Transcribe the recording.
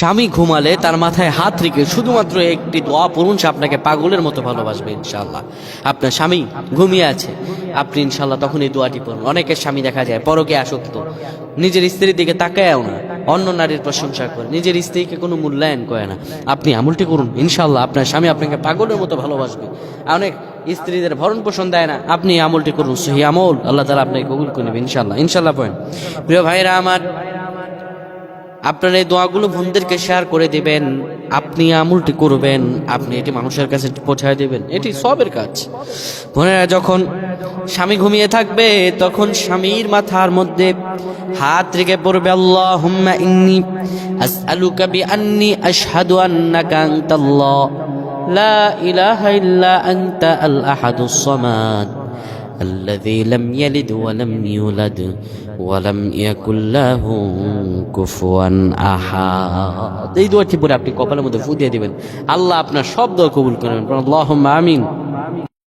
স্বামী ঘুমালে তার মাথায় হাত রেখে শুধুমাত্র একটি দোয়া পড়ুন, সে আপনাকে পাগলের মতো ভালোবাসবে ইনশাআল্লাহ। আপনার স্বামী ঘুমিয়ে আছে, আপনি ইনশাআল্লাহ তখন এই দোয়াটি পড়ুন। অনেকের স্বামী দেখা যায় পরকে আসক্ত, নিজের স্ত্রীর দিকে তাকায়ও না, অন্য নারীর প্রশংসা করে, নিজের স্ত্রীকে কোনো মূল্যায়ন করে না। আপনি আমলটি করুন, ইনশাআল্লাহ আপনার স্বামী আপনাকে পাগলের মতো ভালোবাসবে। অনেক স্ত্রীদের ভরণ পোষণ দেয় না, আপনি আমলটি করুন, সহি আমল, আল্লাহ তাআলা আপনাকে কবুল করে নেবেন ইনশাআল্লাহ। ইনশাআল্লাহ পড়েন। প্রিয় ভাইরা আমার, আপনার এই দোয়াগুলো বোনদেরকে শেয়ার করে দিবেন, আপনি আমলটি করবেন, আপনি এটি মানুষের কাছে পৌঁছায় দিবেন, এটি সবের কাজ। বোনেরা, যখন স্বামী ঘুমিয়ে থাকবে তখন স্বামীর মাথার মধ্যে হাত রেখে পড়বে, আল্লাহুম্মা ইন্নী আসআলুকা বিআন্নী আশহাদু আন্নাকা আনতাল্লাহ লা ইলাহা ইল্লা আনতা আল আহাদুস সামাদ الذي لم يلد ولم يولد ولم يكن له كفوا احد। এই দোয়াটি পরে আপনি কপালের মধ্যে ফু দিয়ে দিবেন, আল্লাহ আপনার সব দোয়া কবুল করবেন। আল্লাহুম্মা আমিন।